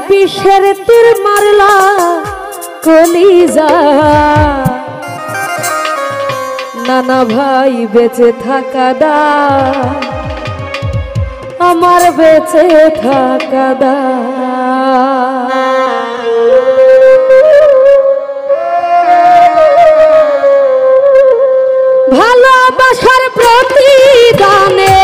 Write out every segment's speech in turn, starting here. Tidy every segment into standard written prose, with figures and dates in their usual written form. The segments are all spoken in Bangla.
বিষের তীর মারলা কলিজা নানা ভাই বেঁচে থাকা দা আমার বেঁচে থাকা দা ভালোবাসার প্রতিদানে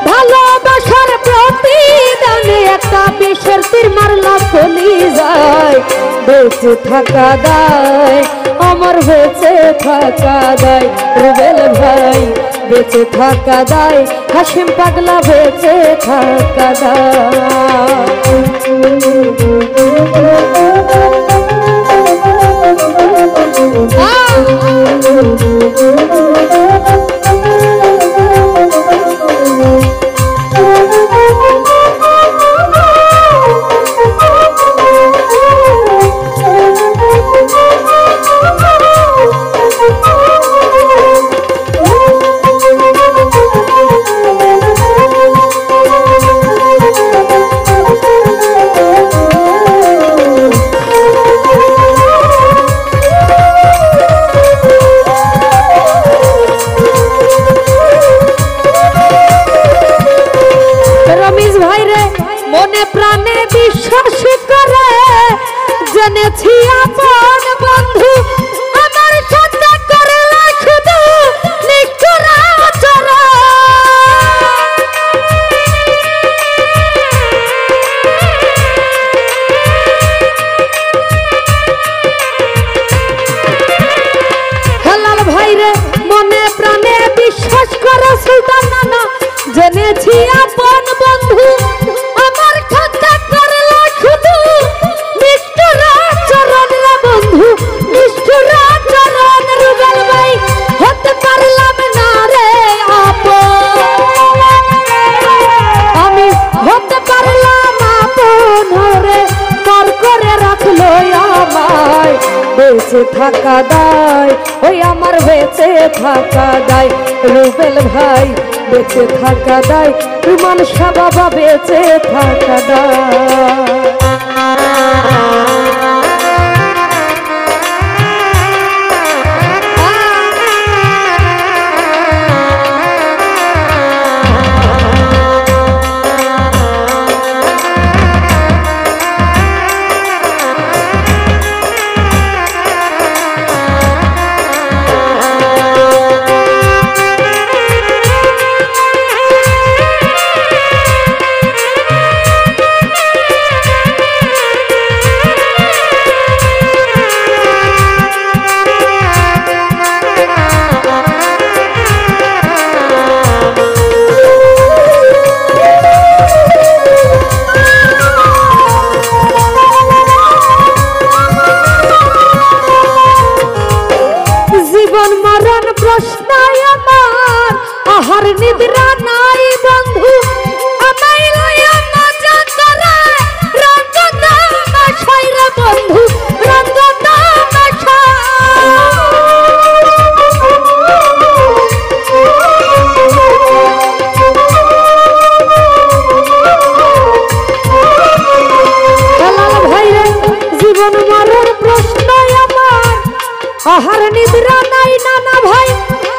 ভালোবাসার প্রতিদানে একটা বিষের তীর মারলা কলিজায় বেঁচে থাকা দায় আমার বেঁচে থাকা দায় রুবেল ভাই বেঁচে থাকা দায় হাসিম পাগলা বেঁচে থাকা দায় মনে প্রাণে বিশ্বাস করে জেনেছি আপন বন্ধু আমার সাথে করলা শুধু নিষ্ঠুর আচরণ হেলাল ভাইরে মনে প্রাণে বিশ্বাস করে সুলতান নানা জেনেছি আপন বন্ধু আমার কথা করলা শুধু নিষ্ঠুর আচরণ রে বন্ধু নিষ্ঠুর আচরণ রুবেল ভাই হতে পারলাম না রে আপন আমি হতে পারলাম আপন রে কর করে রাখলো আমায় বেঁচে থাকা দায় ওই আমার বেঁচে থাকা দায় রুবেল ভাই বেঁচে থাকা দায় রুমান শাহ বাবা বেঁচে থাকা দায় আহার নিদ্রা নাই বন্ধু আমায় লইয়া মজা করে রঙ্গ তামাশাই রে বন্ধু রঙ্গ তামাশা হেলাল ভাইরে জীবন মরণ প্রশ্ন আমার আহার নিদ্রা নাই নানা ভাই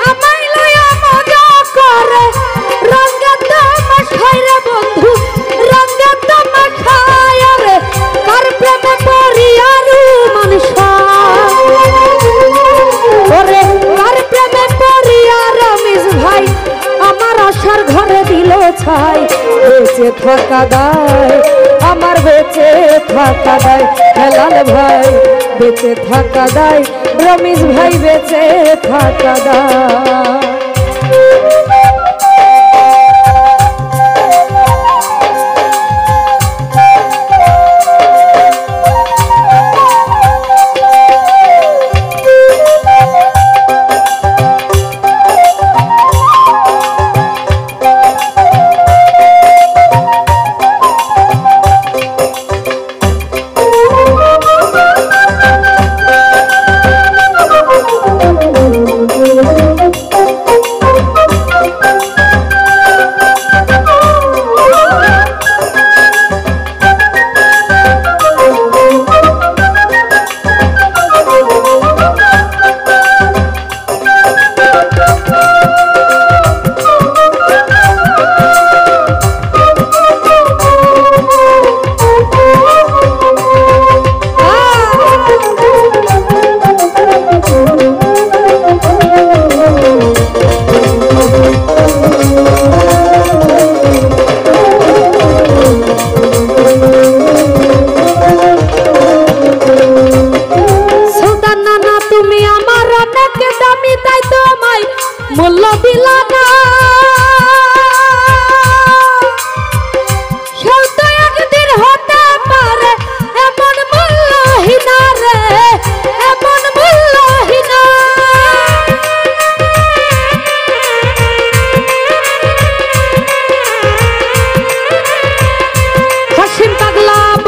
আমায় লইয়া মজা করে রঙ্গ তামাশাই রে বন্ধু রঙ্গ তামাশাই রে কার প্রেমে পড়িয়া মানুষ ওরে কার প্রেমে পড়িয়া রমেশ ভাই আমার আশার ঘরে দিল ছাই বেঁচে থাকা দায় আমার বেঁচে থাকা দায় হেলাল ভাই বেঁচে থাকা দায় রমেশ ভাই বেঁচে থাকা দায়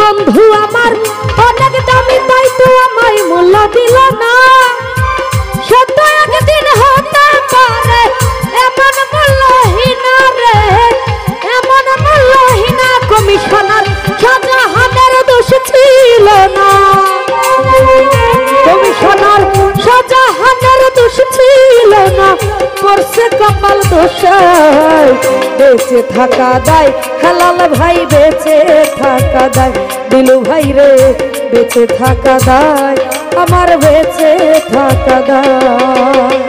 বন্ধু আমার অনেক দামি, তাই তো আমায় মূল্য দিল না। সত্য একদিন হতে পারে এমন মূল্যহীনা রে, এমন মূল্যহীনা। কমিশনার শাহজাহানের দোষ ছিল না, কমিশনার শাহজাহানের দোষ ছিল না, করছে কপাল দোষ। বেঁচে থাকা দায় হেলাল ভাই, বেঁচে থাকা দায় দিলু ভাই রে, বেঁচে থাকা দায় আমার, বেঁচে থাকা দায়।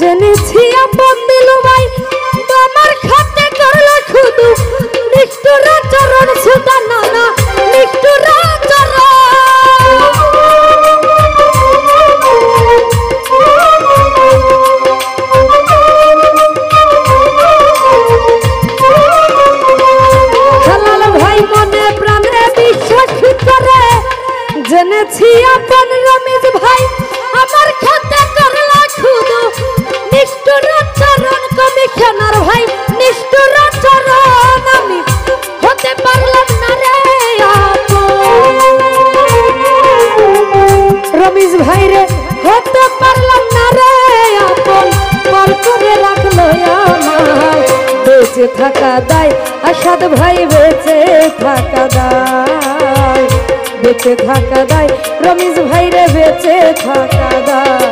জেনেছি আপন দিলু ভাই তোমার খাতে করলো শুধু নিষ্ঠুর চরণ, সুদা নানা নিষ্ঠুর চরণ। হেলাল ভাই মনে প্রাণে বিশ্বাস করে, জেনেছি আপন রমেশ ভাই আমার খাতে করলো শুধু নিষ্ঠুর চরণ। কমিশনার ভাই নিষ্ঠুর চরণ, আমি হতে পারলাম না রে রমেশ ভাই রে, হতে পারলাম না রে আপন। পর করে রাখলো আমার, বেঁচে থাকা দায় আসাদ ভাই, বেঁচে থাকা দায়, বেঁচে থাকা দায় রমেশ ভাই রে, বেঁচে থাকা দায়।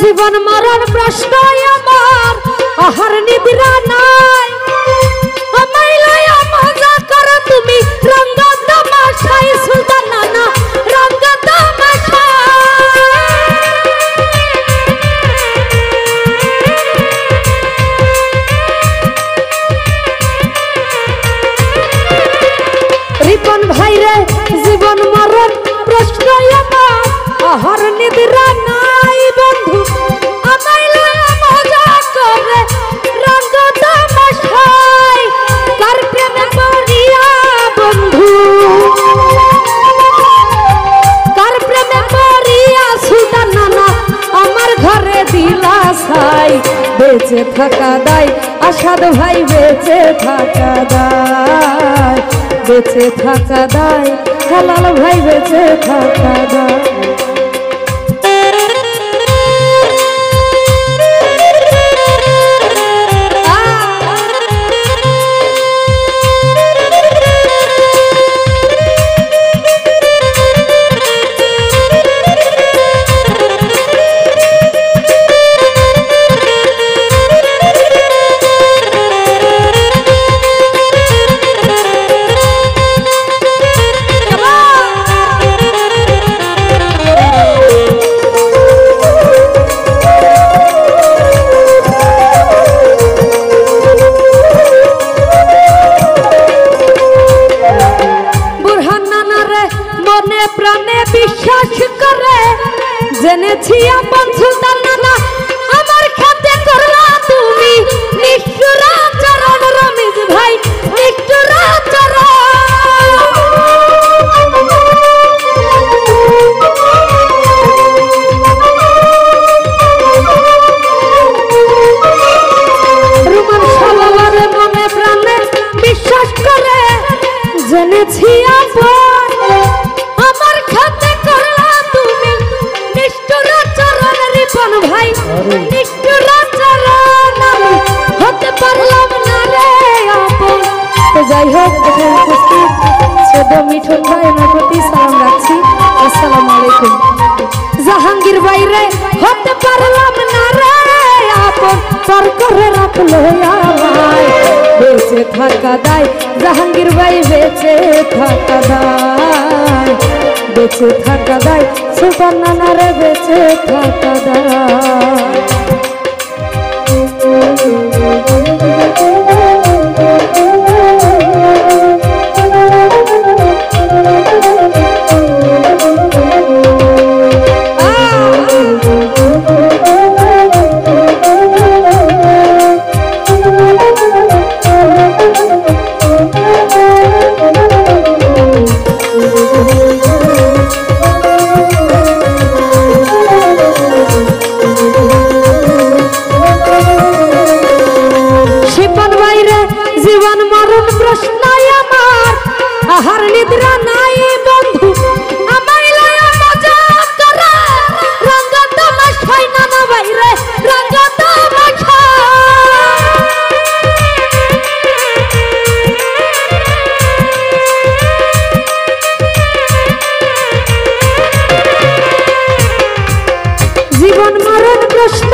জীবন মরণ প্রশ্ন আমার, আহার নিদ্রা নাই, আমায় লয়া মজা করো তুমি রঙ্গ তামাশাই, সুলতান নানা রঙ্গ তামাশাই। রিপন ভাই রে জীবন মরণ প্রশ্ন আমার, আহার নিদ্রা নাই, বন্ধু আমায় লয়া মজা করে রঙ্গ তামাশাই। কার প্রেমে পড়িয়া বন্ধু, কার প্রেমে পড়িয়া সুলতান নানা আমার ঘরে দিলা ছাই। বেঁচে থাকা দায় আসাদ ভাই, বেঁচে থাকা দায়, বেঁচে থাকা দায় হেলাল ভাই, বেঁচে থাকা দায়। জেনেছি আপন সুলতান নানা আমার খাতে করলা তুমি নিষ্ঠুর আচরণ রমিজ ভাই নিষ্ঠুর আচরণ রুমান সবার মনে প্রাণে বিশ্বাস করে জেনেছি আপন আমার খাতে করলা তুমি নিষ্ঠুর আচরণ রিপন ভাই নিষ্ঠুর আচরণ আমি হতে পারলাম না রে আপন। তো যাই হোক এখানে উপস্থিত ছোট মিঠুন ভাই আমার প্রতি সালাম রাখছি আসসালামু আলাইকুম। জাহাঙ্গীর বাইরে হতে পারলাম না রে আপন পর করে রাখলো আমায় বেঁচে থাকা দায় জাহাঙ্গীর ভাই বেঁচে থাকা দায় বেঁচে থাকা দায় সুলতান নানারে বেঁচে থাকা দায়। জীবন মরণ প্রশ্ন আমার আহার নিদ্রা নাই বন্ধু আমায় লয়া মজা করে রঙ্গ তামাশাই নানা বাইরে রঙ্গ তামাশা জীবন মরণ প্রশ্ন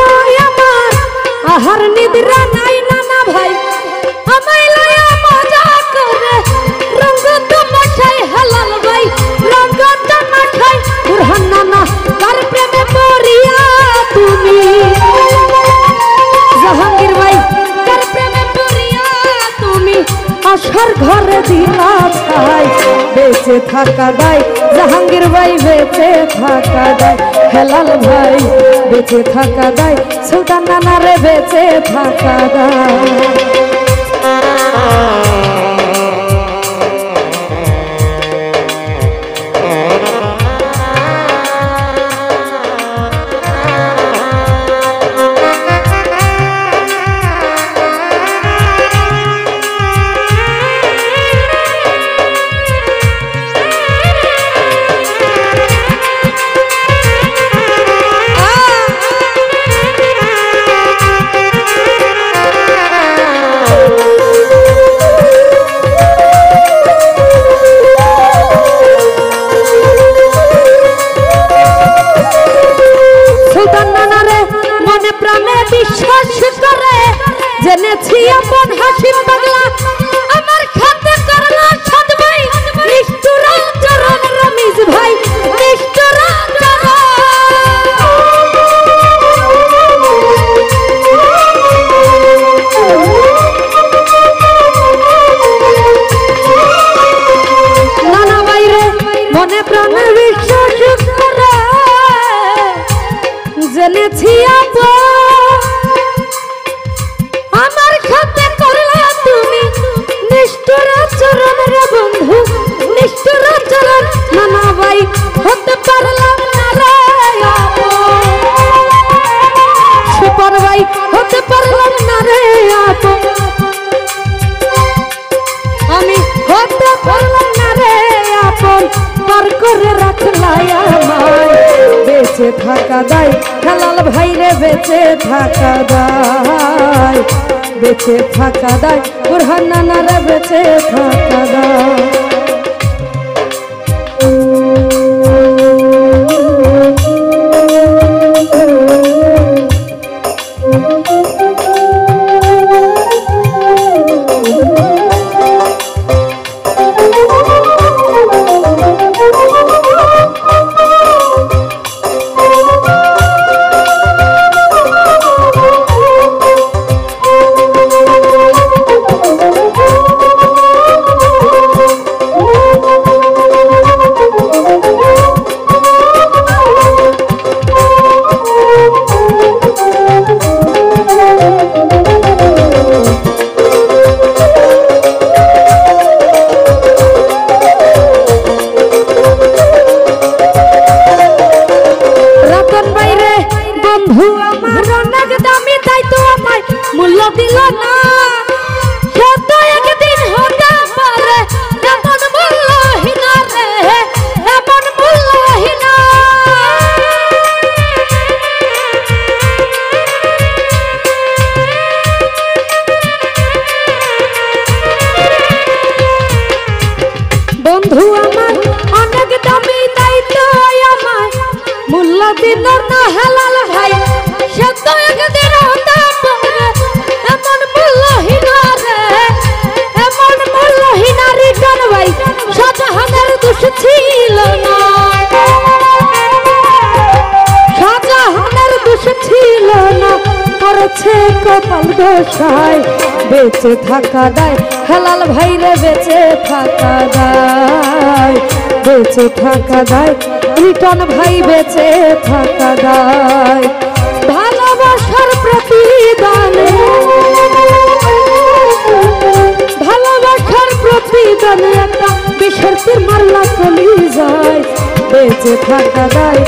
আমার আহার নিদ্রা নাই নানা ভাই আমায় লয়া মজা করে রঙ্গ তামাশাই হালাল ভাই রঙ্গ তামাশাই বুরহান নানা কার প্রেমে পড়িয়া তুমি জাহাঙ্গীর ভাই কার প্রেমে পড়িয়া তুমি আশার ঘরে দিলা ছাই বেঁচে থাকা দায় জাহাঙ্গীর ভাই বেঁচে থাকা দায় হেলাল ভাই বেঁচে থাকা দায় সুলতান নানারে বেঁচে থাকা দায়। বিশ্বাস করে জেনেছি আপন হাসিম পাগলা আমার খাতে করলা সাদ ভাই নিষ্ঠুর আচরণ রমিজ ভাই নিষ্ঠুর নানা বাইরে মনে প্রাণে বিশ্বাস করে জেনেছি আপন আমার খাতে করলা তুমি নিষ্ঠুর আচরণ রে বন্ধু নিষ্ঠুর আচরণ নানা ভাই হতে পারলাম না রে সুপার ভাই হতে পারলাম না রে আমি হতে পারলাম না রে আপন পার করে রাখলাই আমায় বেঁচে থাকা দায় হেলাল ভাই রে বেঁচে থাকা দায় বেঁচে থাকা দায় বুরহান নানারে বেঁচে থাকা দায়। বন্ধু আমার অনেক দামি তাই তো আমায় মূল্য দিল না সে তো একদিন হতে পারে এমন মূল্যহীন রে এমন মূল্যহীন বন্ধু আমার অনেক দামি তাই তো আমায় মূল্য দিল না হালাল ভাই সে তো একদিন হতে পারে এমন মূল্যহীন রে এমন মূল্যহীন রিটার্ন ভাই শাহজাহানের দোষ ছিল না শাহজাহানের দোষ ছিল না করেছে কপাল দোষায় বেঁচে থাকা দায় হালাল ভাই রে বেঁচে থাকা দায় বেঁচে থাকা দায় রিটার্ন ভাই বেঁচে থাকা দায় ভালোবাসার প্রতিদানে ভালোবাসার প্রতিদানে একটা বিষের তীর মারলা কলি যায় বেঁচে থাকা দায়